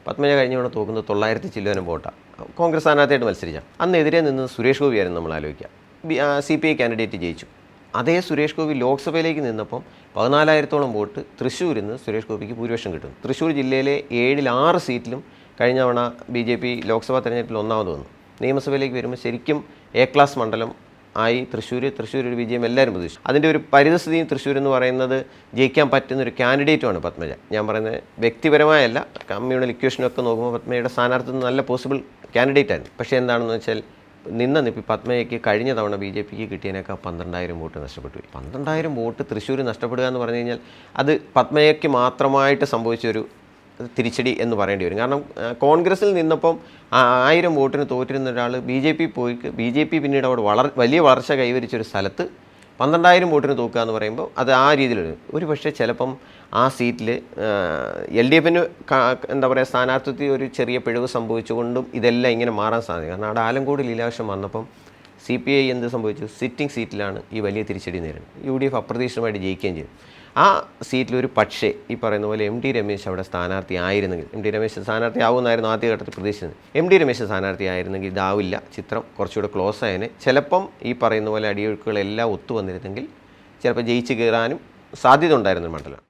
പത്മജ കഴിഞ്ഞ തവണ തോക്കുന്നത് 900 ചില്ലുവാനും വോട്ടാണ്. കോൺഗ്രസ് സ്ഥാനാർത്ഥിയായിട്ട് മത്സരിച്ച അന്നെതിരെ നിന്ന് സുരേഷ് ഗോപിയായിരുന്നു നമ്മൾ ആലോചിക്കുക. CPI കാൻഡിഡേറ്റ് ജയിച്ചു. അതേ സുരേഷ് ഗോപി ലോക്സഭയിലേക്ക് നിന്നപ്പം 14,000-ഓളം വോട്ട് തൃശ്ശൂരിൽ നിന്ന് സുരേഷ് ഗോപിക്ക് ഭൂരിപക്ഷം കിട്ടും. തൃശ്ശൂർ ജില്ലയിലെ 7-6 സീറ്റിലും കഴിഞ്ഞ തവണ BJP ലോക്സഭാ തെരഞ്ഞെടുപ്പിൽ ഒന്നാമത് വന്നു. നിയമസഭയിലേക്ക് വരുമ്പോൾ ശരിക്കും A ക്ലാസ് മണ്ഡലം ആയി തൃശ്ശൂർ ഒരു വിജയം എല്ലാവരും പ്രതീക്ഷിച്ചു. അതിൻ്റെ ഒരു പരിതസ്ഥിതിയും തൃശ്ശൂർ എന്ന് പറയുന്നത് ജയിക്കാൻ പറ്റുന്നൊരു കാൻഡിഡേറ്റുമാണ് പത്മജ. ഞാൻ പറയുന്നത് വ്യക്തിപരമായല്ല, കമ്മ്യൂണൽ ഇക്വേഷനൊക്കെ നോക്കുമ്പോൾ പത്മജയുടെ സ്ഥാനാർത്ഥി നല്ല പോസിബിൾ കാൻഡിഡേറ്റ് ആയിരുന്നു. പക്ഷേ എന്താണെന്ന് വെച്ചാൽ നിപ്പി പത്മജയ്ക്ക് കഴിഞ്ഞ തവണ BJPക്ക് കിട്ടിയതിനേക്കാൾ 12,000 വോട്ട് നഷ്ടപ്പെട്ടു. 12,000 വോട്ട് തൃശ്ശൂർ നഷ്ടപ്പെടുക എന്ന് പറഞ്ഞു കഴിഞ്ഞാൽ അത് പത്മജയ്ക്ക് മാത്രമായിട്ട് സംഭവിച്ചൊരു തിരിച്ചടി എന്ന് പറയേണ്ടി വരും. കാരണം കോൺഗ്രസിൽ നിന്നപ്പം 1000 വോട്ടിന് തോറ്റിരുന്ന ഒരാൾ BJP പിന്നീട് അവിടെ വലിയ വളർച്ച കൈവരിച്ചൊരു സ്ഥലത്ത് 12,000 വോട്ടിന് തോക്കുക എന്ന് പറയുമ്പോൾ അത് ആ രീതിയിലൊരു ഒരു പക്ഷേ ചിലപ്പം ആ സീറ്റിൽ LDFന് എന്താ പറയുക സ്ഥാനാർത്ഥിത്വത്തിൽ ഒരു ചെറിയ പിഴവ് സംഭവിച്ചുകൊണ്ടും ഇതെല്ലാം ഇങ്ങനെ മാറാൻ സാധിക്കും. കാരണം അവിടെ ആലങ്കോട് ലീലാവശം വന്നപ്പം CPI എന്ത് സംഭവിച്ചു? സിറ്റിംഗ് സീറ്റിലാണ് ഈ വലിയ തിരിച്ചടി നേരിടുന്നത്. UDF അപ്രതീക്ഷിതമായിട്ട് ജയിക്കുകയും ചെയ്തു. ആ സീറ്റിലൊരു പക്ഷേ ഈ പറയുന്ന പോലെ MD രമേശ് അവിടെ സ്ഥാനാർത്ഥി ആയിരുന്നെങ്കിൽ, MD രമേശ് സ്ഥാനാർത്ഥി ആവുമെന്നായിരുന്നു ആദ്യഘട്ടത്തിൽ പ്രതീക്ഷിച്ചത്. MD രമേശ് സ്ഥാനാർത്ഥി ആയിരുന്നെങ്കിൽ ഇതാവില്ല, ചിത്രം കുറച്ചുകൂടെ ക്ലോസ് ആയതിന്. ചിലപ്പം ഈ പറയുന്ന പോലെ അടിയൊഴുക്കുകളെല്ലാം ഒത്തു വന്നിരുന്നെങ്കിൽ ചിലപ്പോൾ ജയിച്ച് കയറാനും സാധ്യത ഉണ്ടായിരുന്ന മണ്ഡലം.